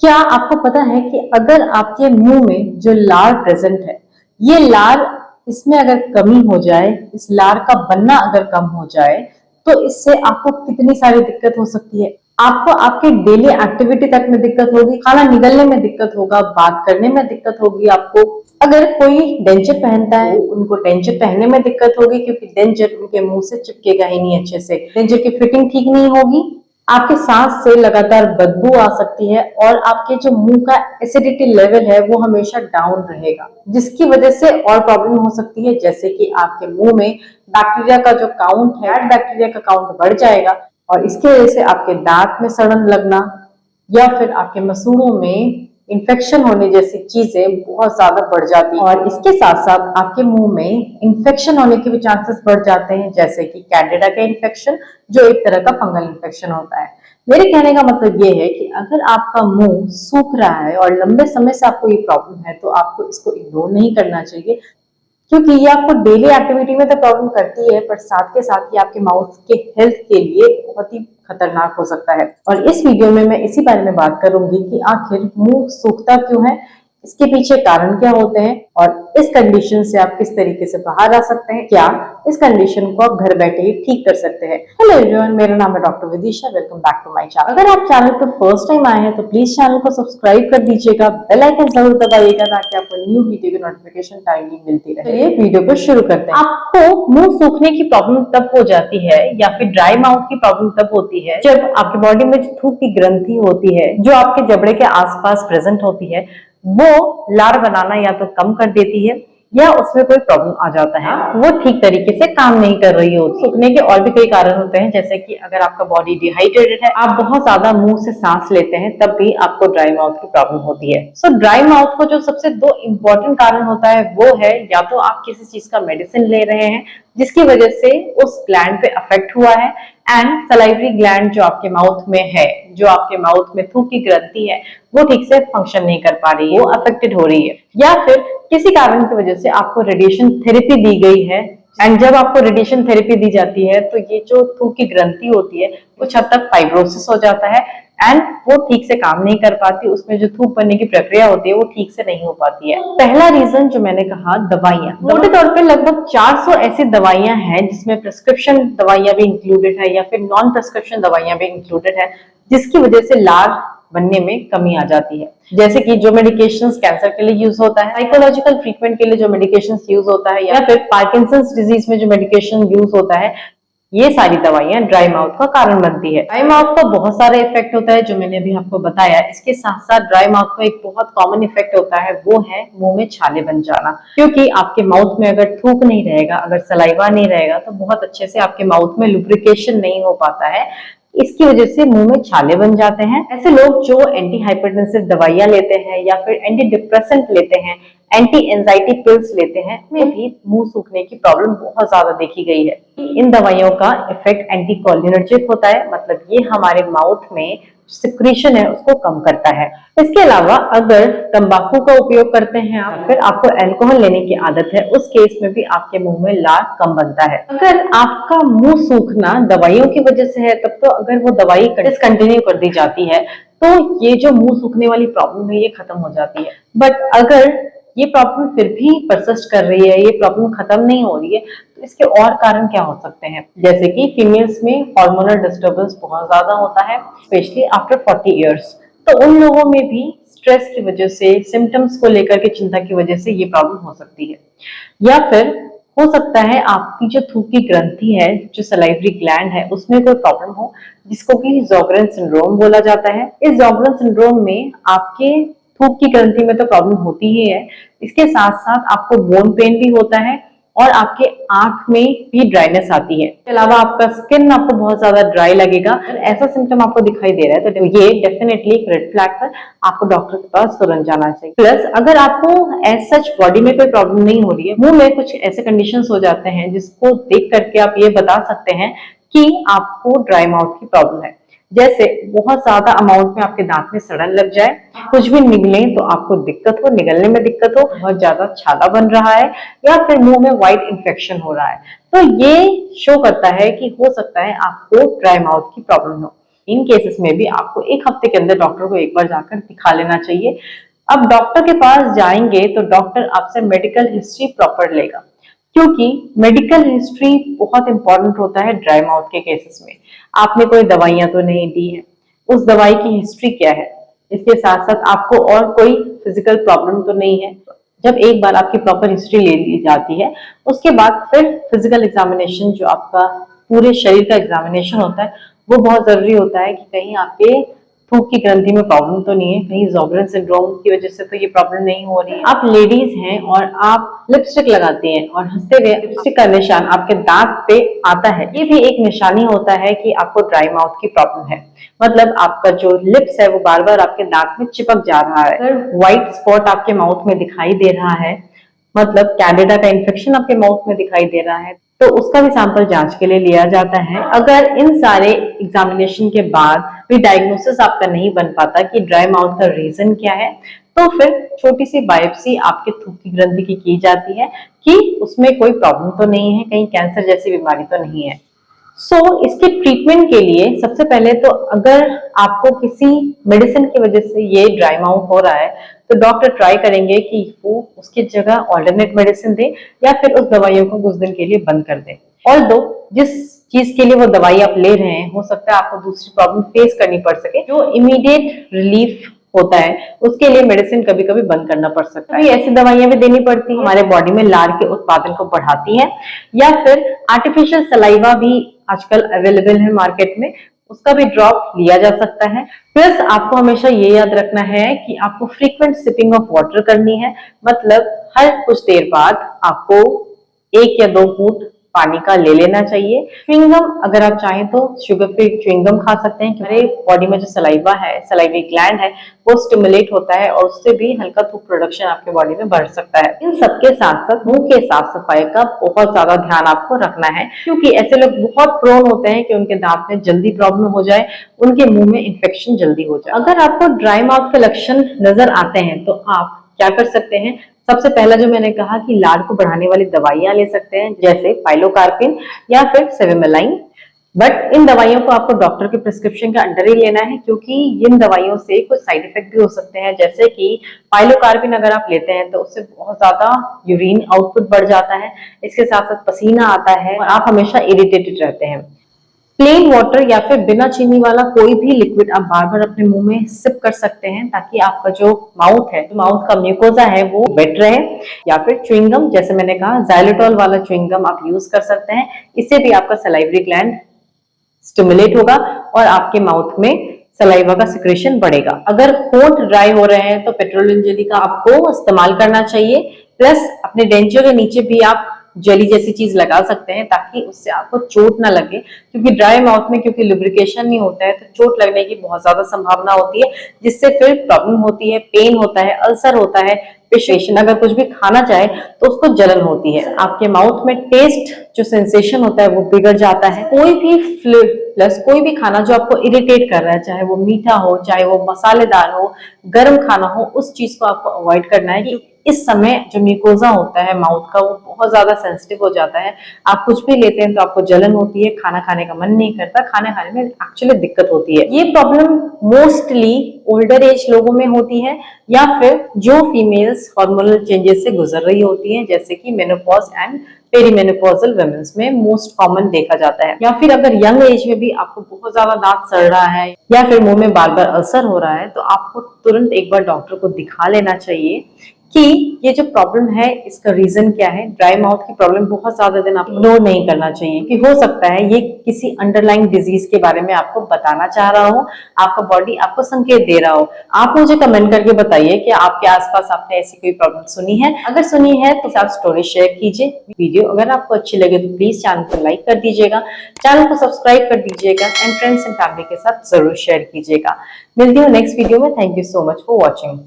क्या आपको पता है कि अगर आपके मुंह में जो लार प्रेजेंट है, ये लार इसमें अगर कमी हो जाए, इस लार का बनना अगर कम हो जाए, तो इससे आपको कितनी सारी दिक्कत हो सकती है। आपको आपके डेली एक्टिविटी तक में दिक्कत होगी, खाना निगलने में दिक्कत होगा, बात करने में दिक्कत होगी। आपको अगर कोई डेंचर पहनता है, उनको डेंचर पहनने में दिक्कत होगी, क्योंकि डेंचर उनके मुंह से चिपकेगा ही नहीं अच्छे से। डेंचर की फिटिंग ठीक नहीं होगी, आपके सांस से लगातार बदबू आ सकती है और आपके जो मुंह का एसिडिटी लेवल है वो हमेशा डाउन रहेगा, जिसकी वजह से और प्रॉब्लम हो सकती है, जैसे कि आपके मुंह में बैक्टीरिया का जो काउंट है, बैड बैक्टीरिया का काउंट बढ़ जाएगा और इसकी वजह से आपके दांत में सड़न लगना या फिर आपके मसूड़ों में इन्फेक्शन होने जैसी चीजें बहुत ज्यादा बढ़ जाती हैं। और इसके साथ साथ आपके मुंह में इन्फेक्शन होने के भी चांसेस बढ़ जाते हैं, जैसे कि कैंडिडा का इन्फेक्शन, जो एक तरह का फंगल इन्फेक्शन होता है। मेरे कहने का मतलब ये है कि अगर आपका मुंह सूख रहा है और लंबे समय से आपको ये प्रॉब्लम है, तो आपको इसको इग्नोर नहीं करना चाहिए, क्योंकि ये आपको डेली एक्टिविटी में तो प्रॉब्लम करती है, पर साथ के साथ ही आपके माउथ के हेल्थ के लिए बहुत ही खतरनाक हो सकता है। और इस वीडियो में मैं इसी बारे में बात करूंगी कि आखिर मुंह सूखता क्यों है, इसके पीछे कारण क्या होते हैं और इस कंडीशन से आप किस तरीके से बाहर आ सकते हैं, क्या इस कंडीशन को आप घर बैठे ही ठीक कर सकते हैं। हेलो एवरीवन, मेरा नाम है doctor Vidisha. Welcome back to my channel. अगर आप चैनल पर फर्स्ट टाइम आए हैं तो प्लीज चैनल को सब्सक्राइब कर दीजिएगा, बेल आइकन जरूर दबाइएगा ताकि आपको न्यू वीडियो की नोटिफिकेशन टाइमली मिलती रहे। चलिए वीडियो को शुरू करते हैं। आपको मुंह सूखने की प्रॉब्लम तब हो जाती है या फिर ड्राई माउथ की प्रॉब्लम तब होती है जब आपकी बॉडी में थूक की ग्रंथि होती है, जो आपके जबड़े के आसपास प्रेजेंट होती है, वो लार बनाना या तो कम कर देती है या उसमें कोई प्रॉब्लम आ जाता है, वो ठीक तरीके से काम नहीं कर रही होती। सूखने के और भी कई कारण होते हैं, जैसे कि अगर आपका बॉडी डिहाइड्रेटेड है, आप बहुत ज्यादा मुंह से सांस लेते हैं, तब भी आपको ड्राई माउथ की प्रॉब्लम होती है। सो ड्राई माउथ को जो सबसे दो इंपॉर्टेंट कारण होता है वो है, या तो आप किसी चीज का मेडिसिन ले रहे हैं जिसकी वजह से उस ग्लैंड पे अफेक्ट हुआ है, एंड सलाइवरी ग्लैंड जो आपके माउथ में है, जो आपके माउथ में थूक की ग्रंथि है, वो ठीक से फंक्शन नहीं कर पा रही है, वो अफेक्टेड हो रही है, या फिर किसी कारण की वजह से आपको रेडिएशन थेरेपी दी गई है। एंड जब आपको रेडिएशन थेरेपी दी जाती है तो ये जो थूक की ग्रंथि होती है कुछ हद तक फाइब्रोसिस हो जाता है एंड वो ठीक से काम नहीं कर पाती, उसमें जो थूक बनने की प्रक्रिया होती है वो ठीक से नहीं हो पाती है। पहला रीजन जो मैंने कहा, दवाइयां। मोटे तौर पे लगभग 400 ऐसी दवाइयां हैं जिसमें प्रिस्क्रिप्शन दवाइयां भी इंक्लूडेड है या फिर नॉन प्रिस्क्रिप्शन दवाइयां भी इंक्लूडेड है, जिसकी वजह से लार बनने में कमी आ जाती है। जैसे कि जो मेडिकेशंस कैंसर के लिए यूज होता है, साइकोलॉजिकल ट्रीटमेंट के लिए जो मेडिकेशंस यूज होता है, या फिर पार्किंसंस डिजीज में जो मेडिकेशन यूज होता है, ये सारी दवाइयां ड्राई माउथ का कारण बनती है। ड्राई माउथ का बहुत सारे इफेक्ट होता है जो मैंने अभी आपको बताया। इसके साथ साथ ड्राई माउथ का एक बहुत कॉमन इफेक्ट होता है, वो है मुंह में छाले बन जाना। क्योंकि आपके माउथ में अगर थूक नहीं रहेगा, अगर सलाइवा नहीं रहेगा, तो बहुत अच्छे से आपके माउथ में लुब्रिकेशन नहीं हो पाता है, इसकी वजह से मुंह में छाले बन जाते हैं। ऐसे लोग जो एंटी हाइपरटेंसिव दवाइयां लेते हैं या फिर एंटी डिप्रेसेंट लेते हैं, एंटी एंजाइटी पिल्स लेते हैं, में भी मुंह सूखने की प्रॉब्लम बहुत ज्यादा देखी गई है। इन दवाइयों का इफेक्ट एंटीकोलिनर्जिक होता है, मतलब ये हमारे माउथ में सिक्रीशन है उसको कम करता है। इसके अलावा अगर तंबाकू का उपयोग करते हैं आप, फिर आपको अल्कोहल लेने की आदत है, उस केस में भी आपके मुंह में लार कम बनता है। अगर आपका मुंह सूखना दवाइयों की वजह से है, तब तो अगर वो दवाई डिसकंटिन्यू कर दी जाती है तो ये जो मुंह सूखने वाली प्रॉब्लम है ये खत्म हो जाती है। बट अगर ये प्रॉब्लम फिर भी परसिस्ट कर रही है, ये प्रॉब्लम खत्म नहीं हो रही है, तो इसके और कारण क्या हो सकते हैं, जैसे कि फीमेल्स में हार्मोनल डिस्टर्बेंस बहुत ज्यादा होता है, स्पेशली आफ्टर 40 इयर्स। तो उन लोगों में भी स्ट्रेस की वजह से, सिम्टम्स को लेकर के चिंता की वजह से ये प्रॉब्लम हो सकती है। या फिर हो सकता है आपकी जो थूक की ग्रंथि है, जो सलाइवरी ग्लैंड है, उसमें कोई प्रॉब्लम हो, जिसको कि ज़ोगरेन सिंड्रोम बोला जाता है। इस ज़ोगरेन सिंड्रोम में आपके थूक की ग्रंथि में तो प्रॉब्लम होती ही है, इसके साथ साथ आपको बोन पेन भी होता है और आपके आंख में भी ड्राइनेस आती है। इसके अलावा आपका स्किन आपको बहुत ज्यादा ड्राई लगेगा। अगर ऐसा सिम्टम आपको दिखाई दे रहा है तो ये डेफिनेटली एक रेड फ्लैग पर आपको डॉक्टर के पास तुरंत जाना चाहिए। प्लस अगर आपको एज सच बॉडी में कोई प्रॉब्लम नहीं हो रही है, मुंह में कुछ ऐसे कंडीशंस हो जाते हैं जिसको देख करके आप ये बता सकते हैं कि आपको ड्राई माउथ की प्रॉब्लम है। जैसे बहुत ज्यादा अमाउंट में आपके दांत में सड़न लग जाए, कुछ भी निगले तो आपको दिक्कत हो, निगलने में दिक्कत हो, बहुत ज्यादा छाला बन रहा है, या फिर मुंह में व्हाइट इन्फेक्शन हो रहा है, तो ये शो करता है कि हो सकता है आपको ड्राई माउथ की प्रॉब्लम हो। इन केसेस में भी आपको 1 हफ्ते के अंदर डॉक्टर को एक बार जाकर दिखा लेना चाहिए। अब डॉक्टर के पास जाएंगे तो डॉक्टर आपसे मेडिकल हिस्ट्री प्रॉपर लेगा, क्योंकि मेडिकल हिस्ट्री बहुत इंपॉर्टेंट होता है ड्राई माउथ के केसेस में। आपने कोई दवाइयां तो नहीं दी है, उस दवाई की हिस्ट्री क्या है, इसके साथ साथ आपको और कोई फिजिकल प्रॉब्लम तो नहीं है। जब एक बार आपकी प्रॉपर हिस्ट्री ले ली जाती है, उसके बाद फिर फिजिकल एग्जामिनेशन, जो आपका पूरे शरीर का एग्जामिनेशन होता है, वो बहुत जरूरी होता है कि कहीं आपके थूक की ग्रंथि में प्रॉब्लम तो नहीं है, कहीं ज़ोगरेन सिंड्रोम की वजह से तो ये प्रॉब्लम नहीं हो रही है। आप लेडीज हैं और आप लिपस्टिक लगाती हैं और हंसते हुए लिपस्टिक का निशान आपके दांत पे आता है, ये भी एक निशानी होता है कि आपको ड्राई माउथ की प्रॉब्लम है। मतलब आपका जो लिप्स है वो बार बार आपके दांत में चिपक जा रहा है। अगर व्हाइट स्पॉट आपके माउथ में दिखाई दे रहा है, मतलब कैंडिडा का इन्फेक्शन आपके माउथ में दिखाई दे रहा है, तो उसका भी सैंपल जांच के लिए लिया जाता है। अगर इन सारे एग्जामिनेशन के बाद भी डायग्नोसिस आपका नहीं बन पाता कि ड्राई माउथ का रीजन क्या है, तो फिर छोटी सी बायोप्सी आपके थूक की ग्रंथि की जाती है कि उसमें कोई प्रॉब्लम तो नहीं है, कहीं कैंसर जैसी बीमारी तो नहीं है। इसके ट्रीटमेंट के लिए सबसे पहले तो अगर आपको किसी मेडिसिन की वजह से ये ड्राई माउथ हो रहा है, तो डॉक्टर ट्राई करेंगे कि वो उसकी जगह ऑल्टरनेट मेडिसिन दे या फिर उस दवाइयों को कुछ दिन के लिए बंद कर दे। और जिस चीज के लिए वो दवाई आप ले रहे हैं, हो सकता है आपको दूसरी प्रॉब्लम फेस करनी पड़ सके, जो इमीडिएट रिलीफ होता है उसके लिए मेडिसिन कभी कभी बंद करना पड़ सकता है। ऐसी दवाइयां भी देनी पड़ती है, हमारे बॉडी में लार के उत्पादन को बढ़ाती है, या फिर आर्टिफिशियल सलाइवा भी आजकल अवेलेबल है मार्केट में, उसका भी ड्रॉप लिया जा सकता है। प्लस आपको हमेशा ये याद रखना है कि आपको फ्रीक्वेंट सिपिंग ऑफ वाटर करनी है, मतलब हर कुछ देर बाद आपको 1 या 2 घूंट पानी का ले लेना चाहिए। च्युइंगम अगर आप चाहें तो शुगर फ्री च्युइंगम खा सकते हैं, हमारे बॉडी में जो सलाइवा है, सलाइवी ग्लैंड है, वो स्टिमुलेट होता है और उससे भी हल्का थूक प्रोडक्शन आपके बॉडी में बढ़ सकता है। इन सबके साथ साथ मुंह के साफ सफाई का बहुत ज्यादा ध्यान आपको रखना है, क्योंकि ऐसे लोग बहुत प्रोन होते हैं कि उनके दांत में जल्दी प्रॉब्लम हो जाए, उनके मुंह में इन्फेक्शन जल्दी हो जाए। अगर आपको ड्राई माउथ के लक्षण नजर आते हैं तो आप क्या कर सकते हैं? सबसे पहला जो मैंने कहा कि लार को बढ़ाने वाली दवाइयां ले सकते हैं, जैसे पाइलोकार्पिन या फिर सेविमेलाइन। बट इन दवाइयों को आपको डॉक्टर के प्रिस्क्रिप्शन के अंडर ही लेना है, क्योंकि इन दवाइयों से कुछ साइड इफेक्ट भी हो सकते हैं। जैसे कि पाइलोकार्पिन अगर आप लेते हैं तो उससे बहुत ज्यादा यूरिन आउटपुट बढ़ जाता है, इसके साथ साथ पसीना आता है और आप हमेशा इरिटेटेड रहते हैं। प्लेन वाटर या फिर बिना चीनी वाला कोई भी लिक्विड आप बार बार अपने मुंह में सिप कर सकते हैं, ताकि आपका जो माउथ है, माउथ का म्यूकोजा है, वो वेट रहे। या फिर च्युइंगम, जैसे मैंने कहा xylitol वाला च्युइंगम आप यूज कर सकते हैं, इससे भी आपका सलाइवरी ग्लैंड स्टिमुलेट होगा और आपके माउथ में सलाइवा का सिक्रेशन बढ़ेगा। अगर होंठ ड्राई हो रहे हैं तो पेट्रोलियम जेली का आपको इस्तेमाल करना चाहिए। प्लस अपने डेंचर के नीचे भी आप जेली जैसी चीज लगा सकते हैं, ताकि उससे आपको चोट ना लगे, क्योंकि ड्राई माउथ में क्योंकि लुब्रिकेशन नहीं होता है तो चोट लगने की बहुत ज्यादा संभावना होती है, जिससे फिर प्रॉब्लम होती है, पेन होता है, अल्सर होता है, पेशेंट अगर कुछ भी खाना चाहे तो उसको जलन होती है, आपके माउथ में टेस्ट जो सेंसेशन होता है वो बिगड़ जाता है। कोई भी प्लस कोई भी खाना जो आपको इरिटेट कर रहा है, चाहे वो मीठा हो, चाहे वो मसालेदार हो, गर्म खाना हो, उस चीज को आपको अवॉइड करना है। इस समय जो म्यूकोजा होता है माउथ का, वो बहुत ज्यादा सेंसिटिव हो जाता है। आप कुछ भी लेते हैं तो आपको जलन होती है, खाना खाने का मन नहीं करता, खाना खाने में एक्चुअली दिक्कत होती है। ये प्रॉब्लम मोस्टली ओल्डर एज लोगों में होती है, या फिर जो फीमेल्स हार्मोनल चेंजेस से गुजर रही होती हैं, जैसे कि मेनोपॉज एंड पेरीमेनोपॉजल वुमेन्स में मोस्ट कॉमन देखा जाता है। या फिर अगर यंग एज में भी आपको बहुत ज्यादा दांत सड़ रहा है या फिर मुंह में बार बार अल्सर हो रहा है, तो आपको तुरंत एक बार डॉक्टर को दिखा लेना चाहिए कि ये जो प्रॉब्लम है इसका रीजन क्या है। ड्राई माउथ की प्रॉब्लम बहुत ज्यादा दिन आप इग्नोर नहीं करना चाहिए, कि हो सकता है ये किसी अंडरलाइंग डिजीज के बारे में आपको बताना चाह रहा हो, आपका बॉडी आपको संकेत दे रहा हो। आप मुझे कमेंट करके बताइए कि आपके आसपास आपने ऐसी कोई प्रॉब्लम सुनी है। अगर सुनी है तो आप स्टोरी शेयर कीजिए। वीडियो अगर आपको अच्छी लगे तो प्लीज चैनल को लाइक कर दीजिएगा, चैनल को सब्सक्राइब कर दीजिएगा एंड फ्रेंड्स एंड फैमिली के साथ जरूर शेयर कीजिएगा। मिलती हूँ नेक्स्ट वीडियो में। Thank you so much for watching.